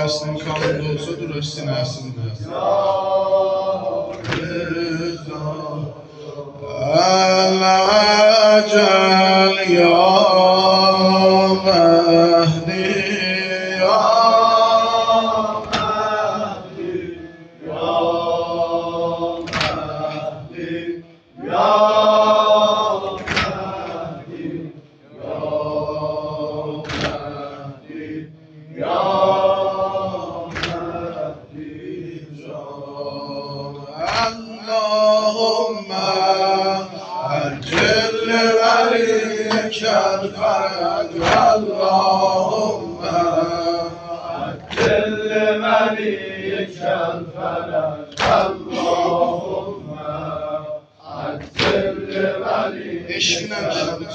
هست امکان دوستا درستی نسیم العجل یا مهدی یا مهدی یا مهدی یا مهدی یا اللهم عجل وليك الفرج اللهم عجل وليك الفرج اللهم عجل وليك اللهم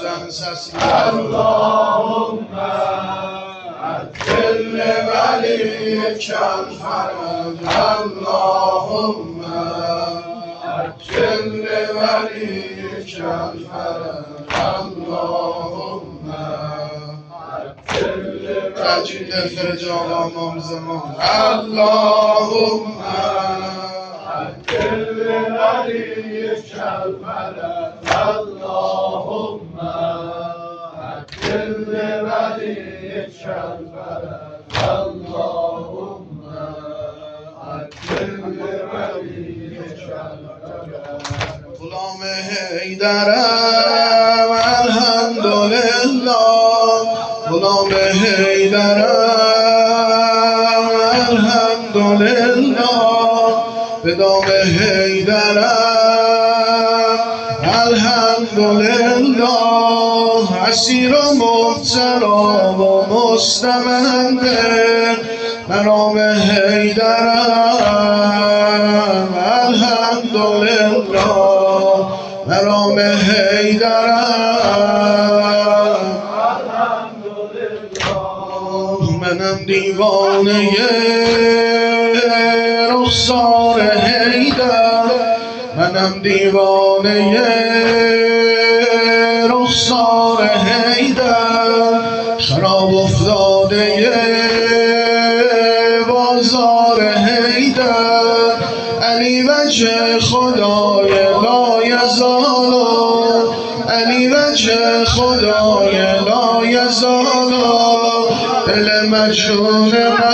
عجل وليك الفرج اللهم عجل وليك الفرج اللهم عجل الفرج امام زمان اللهم عجل وليك الفرج اللهم عجل وليك الفرج اللهم عجل وليك غلام حیدرم الحمدلله غلام حیدرم الحمدلله به دام حیدرم الحمدلله اسیر و مبتلا و مستمنده مرام حیدرم الحمدلله مرام حیدرم الحمدلله منم دیوانه رخسار حیدر منم دیوانه رخسار حیدر خراب افتاده بازار حیدر علی وجه خدای لایزال علی وجه خدای لایزال دل مجنون من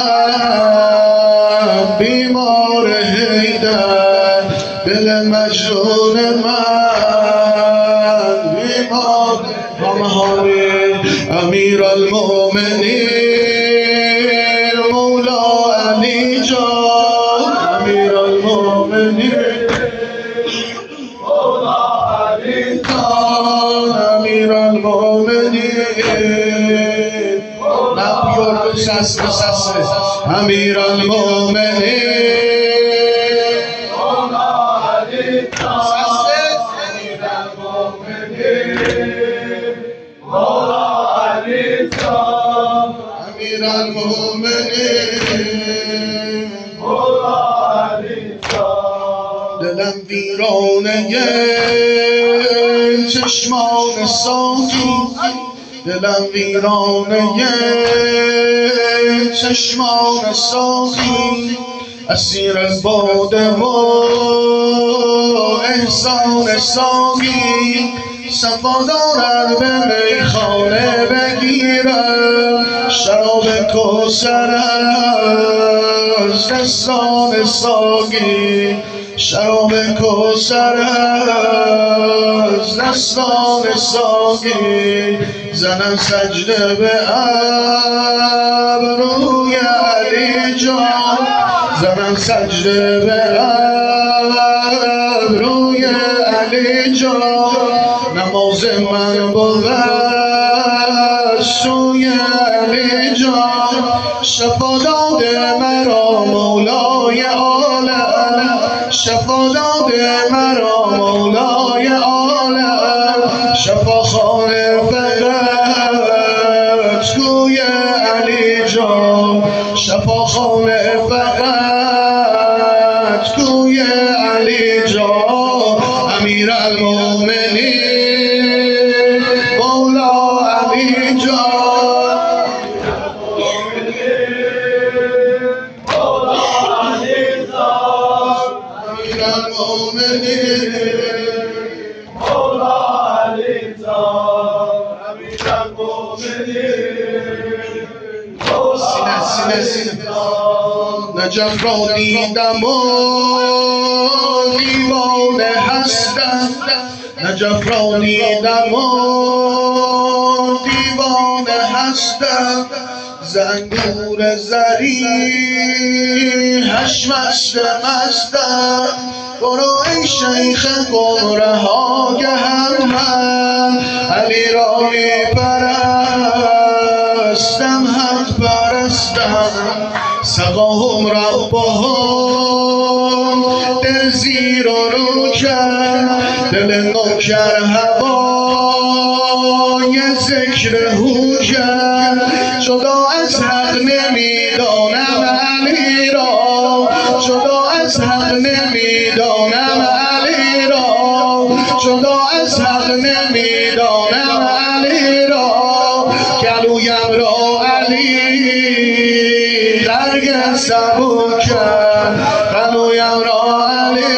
بیمار حیدر دل مجنون من بیمار همهاری امیر المؤمنین مولا علی جان امیر المؤمنین مولا علی جان امیر المؤمنین نبیار بسس امیر المؤمنین مولا علی جان امیر المؤمنین مولا علی جان امیر المؤمنین مولا علی جان دلم ویرانه چشمان ساقی دلم ویرانه چشمان ساقی اسیر باده و احسان ساقی صفا دارد به میخانه بگیرد شراب کوثر از دستان ساقی شراب کوثر از دستان ساقی زنم سجده به ابروی علی جان زنم سجده به ابروی علی جان نماز من بود سوی علی جان شفا داده مرا مولای عالم شفا داده مرا مولای عالم شفا خانه فقط کوی علی جان شفا خانه فقط کوی علی جان امیرالمومنین مولا علی جان نجف را دیدم و دیوانه هستم نجف را دیدم و دیوانه هستم زنگور زری هشمست مستم برو ای شیخ قره ها که هم علی را می پرستم حق پرستم سقاهم ربهم دل زیر و رو کرد دل نوکر هوای ذکر هو کرد جدا از حق نمیدانم علی را جدا از حق نمیدانم علی را جدا از حق نمیدانم علی را گلویم را علی درگه سبو کرد گلویم را علی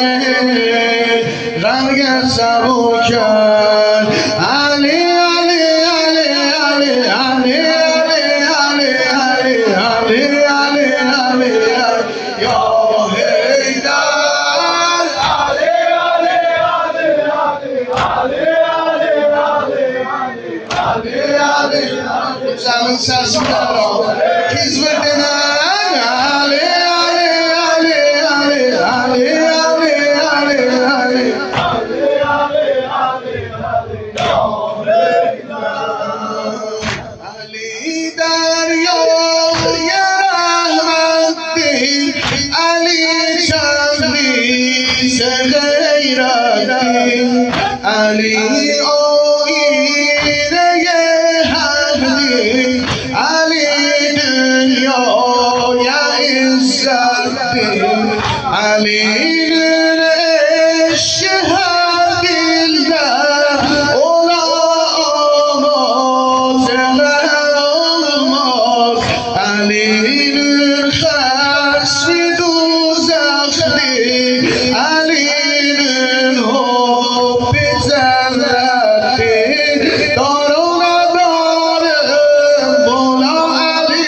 درگه سبو کرد علی علی علی علی علی علی علی علی علی علی یا حیدر علی علی علی علی علی علی زمین سرسون دارم کیز بدنم علی علی علی علی علی علی علی علی دریای رحمتی علی تبریز غیرتی علی آینه حقی علی دنیای عزتی علی عشق دلدر اولا آماز غماز علی خصم دوزخی علی حب زلتی دارو نداره مولا علی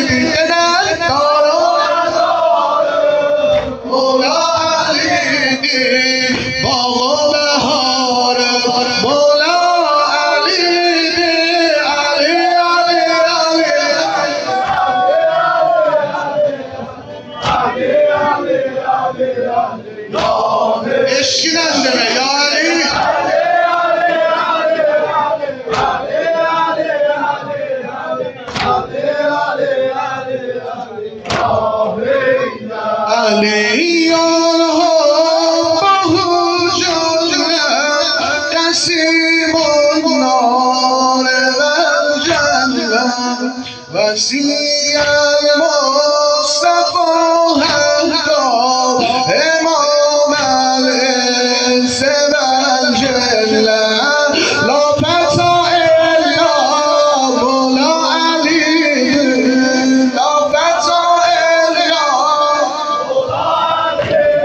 دیدن دارو نداره مولا علی باغ و بهار مولا علی علی علی علی عشقی نداره یا علی علی آنها نسیم النار والجنة وسيع المصطفى حقا امام العز والجلة لا فتى الا مولا علی لا فتى الا مولا علی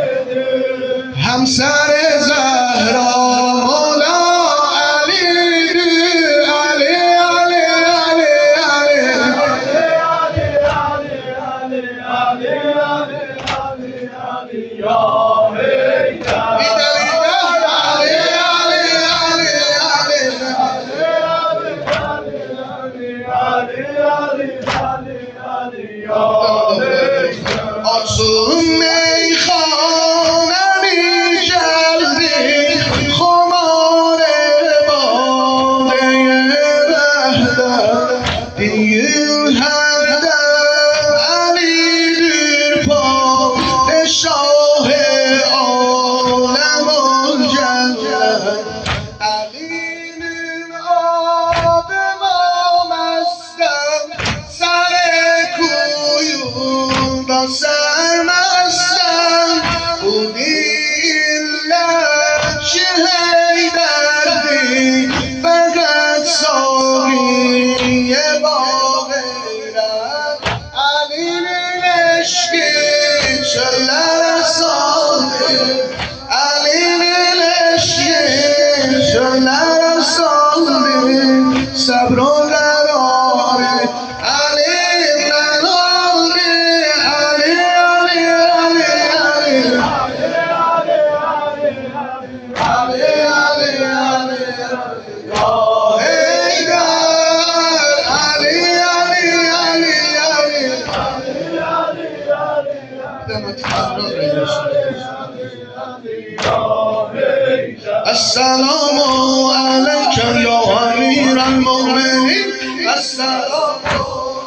السلام عليك يا أمير المؤمنين السلام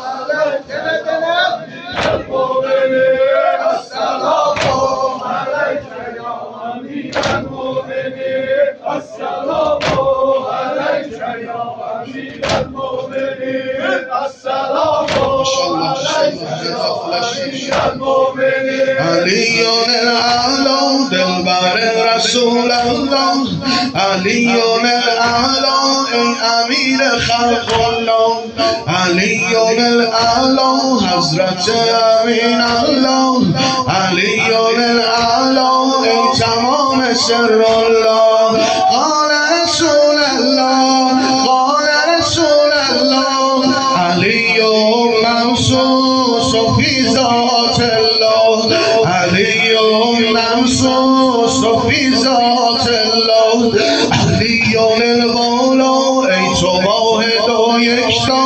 عليك يا المؤمنين السلام عليك يا أمير المؤمنين السلام عليك يا أمير المؤمنين السلام علي الأعلى دلبر رسول الله علي الأعلى أمير خلق الله علي الأعلى حضرت أمين الله علي الأعلى تمام سر الله قال رسول الله قال رسول الله علي ممسوس في ذات الله علي ممسوس في ذات الله علي البالا ای تو واحد و یکتا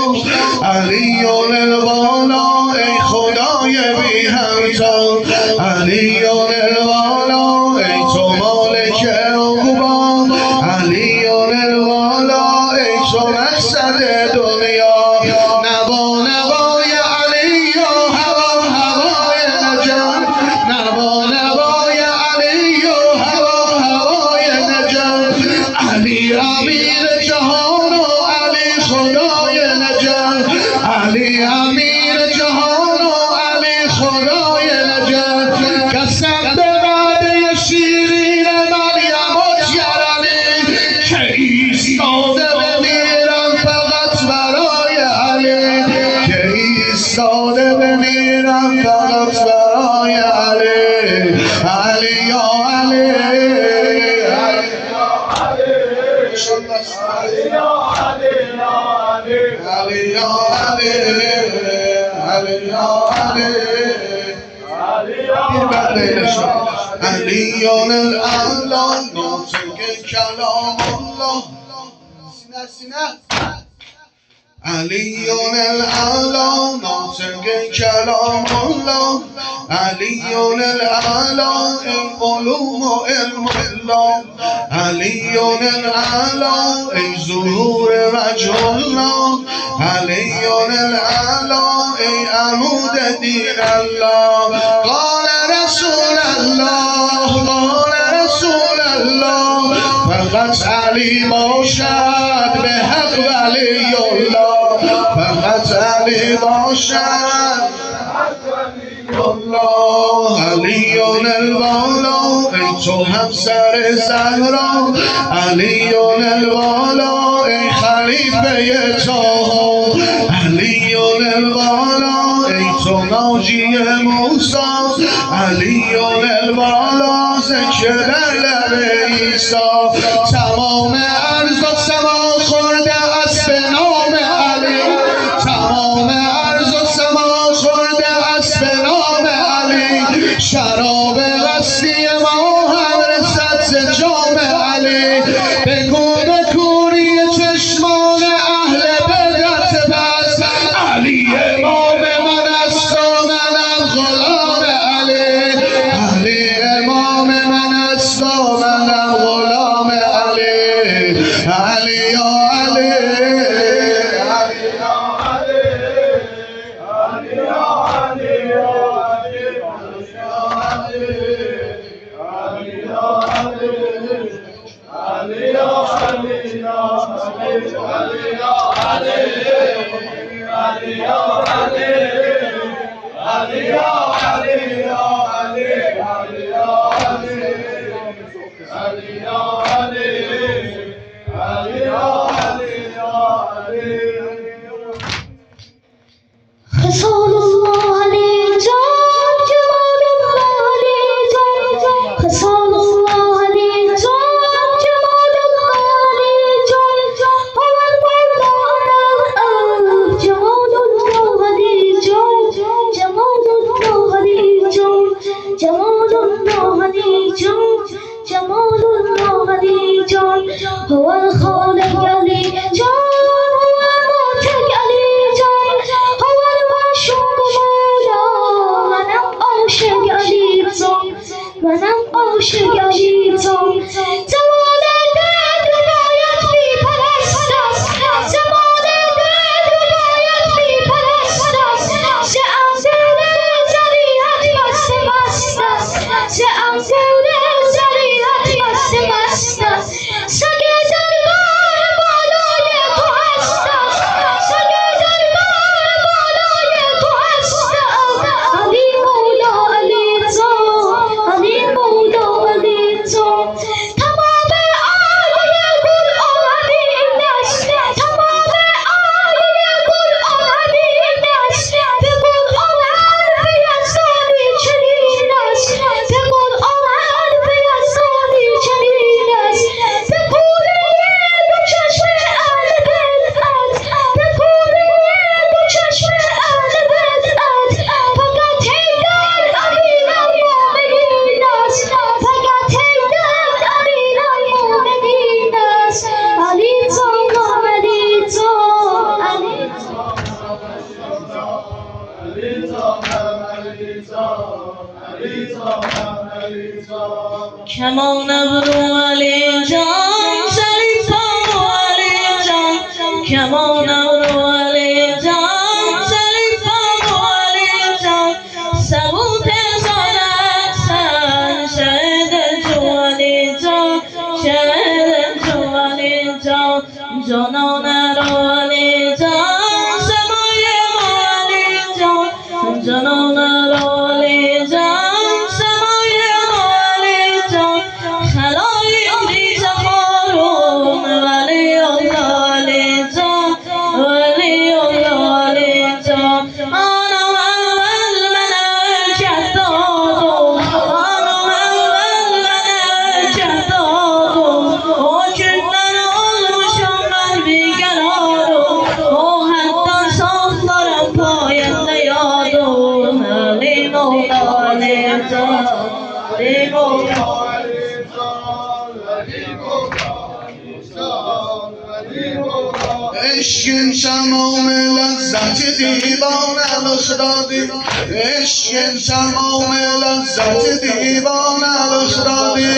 علی البالا ای خدای بی همتا علی البالا ای تو مالک عقبا علی البالا ای تو مقصد دنیا نوا نوای علی و هوا هوای نجات نوا نوای علی و هوا هوای نجات علی امیر جهان و علی خدای نجات علی امیر جهان و علی خدای نجات قسم به وعده شیرین مریم و جلالی که ایستاده بمیرم فقط برای علی که ایستاده بمیرم فقط برای علی علی یا علی علی الأعلى ناطق کلام الله سینه سینه علی الأعلى ناطق کلام الله علی الأعلى علوم و علم الله علی الأعلى ای ظهور وجه الله علی الأعلى ای عمود دین الله قال رسول الله قال رسول الله فقط علی باشد به حق ولی الله فقط علی باشد الله علی الوالا ای تو همسر زهرا علی الوالا ای خلیفه طاها علی الوالا ای تو ناجی موسی علی الوالا ذکر در لب عیسی تمام ارض و سما خورده است به نام علی تمام ارض و سما خورده است به نام علی شراب هستی ما هم رسد ز جام علی. بگو به کوری چشمان اهل بدعت بس، علی امام من است و منم غلام علی. علی امام من است و منم غلام علی. علی یا علی، خصال الله علی جان، جمال الله علی جان، خصال الله علی جان، جمال الله علی جان، هو المولى جمال الله علی جان، جمال الله علی جان، جمال الله علی جان، جمال الله علی جان، هو الخالق علی جان، هو المعتق علی جان، هو المعشوق مولا. منم عاشق علی جان، منم عاشق علی جان. زمان دل باید بی پرستم، زمان دل باید بی پرستم. ز انگور ذریعت مست مستم، ز انگور ذریعت مست مستم. سگ دربار بالای تو هستم، سگ دربار بالای تو هستم. علی مولا علی جان، علی مولا علی جان. تمام آیه قرآن همین است، تمام آیه قرآن همین است. به قرآن حرف یزدانی چنین است، به قرآن حرف یزدانی چنین است. به کوره دو چشم اهل بدعت، به کوره دو چشم اهل بدعت. فقط حیدر امیر المؤمنین است، فقط حیدر امیر المؤمنین است. علی جان، علی جان، علی کمان ابرو علی جان، شریفان علی جان، کمان ابرو علی جان، شریفان علی جان. ثبوت زادت سن شهد جو علی جان، شهد جو علی جان. جانان رو علی جان، سمای ما علی جان، جانان رو علی جان، سمای ما علی جان. خلایق ریز خارون ولی الله علی جان، ولی الله علی جان. آنم اول من جدادم، آنم اول من جدادم. او چندان olmuşum ben bir geladım, o hatta saflarım payında yadım. Ali Mola Ali Can, Ali Mola. عشق تمام لذت دیوانم اخدادی، عشق تمام لذت دیوانم اخدادی.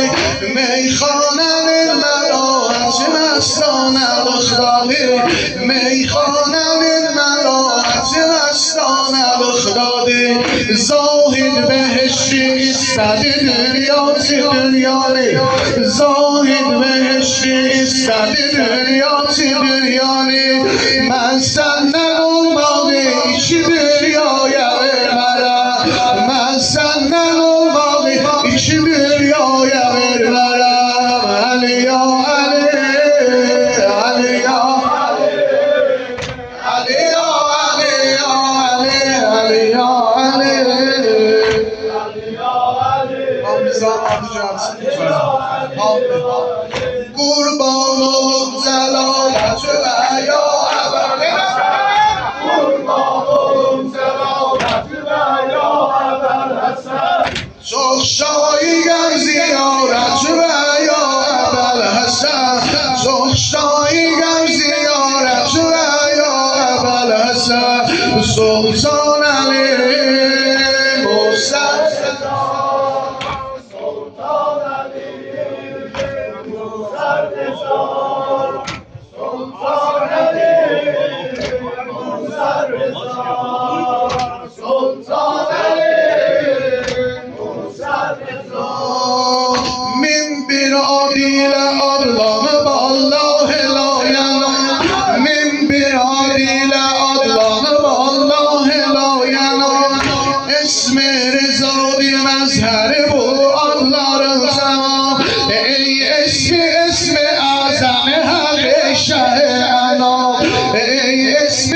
میخانه مراحت مستانم اخدادی، میخانه مراحت مستانم اخدادی. زاهد بهشتی ایستد دنیات دنیانی، زاهد بهشتی ایستد دنیات دنیانی. من سندم باقی ایش دریای مرم، من سندم باقی ایش دریای مرم. علی یا علی، علی یا علی یا علی، علی یا علی، قربان و زلالت و یا قربان و زلالت و یا ابوالحسن. اسم رضا بی مظهر بوالدار تمام ای اسم اعظم حق شه انا ای اسم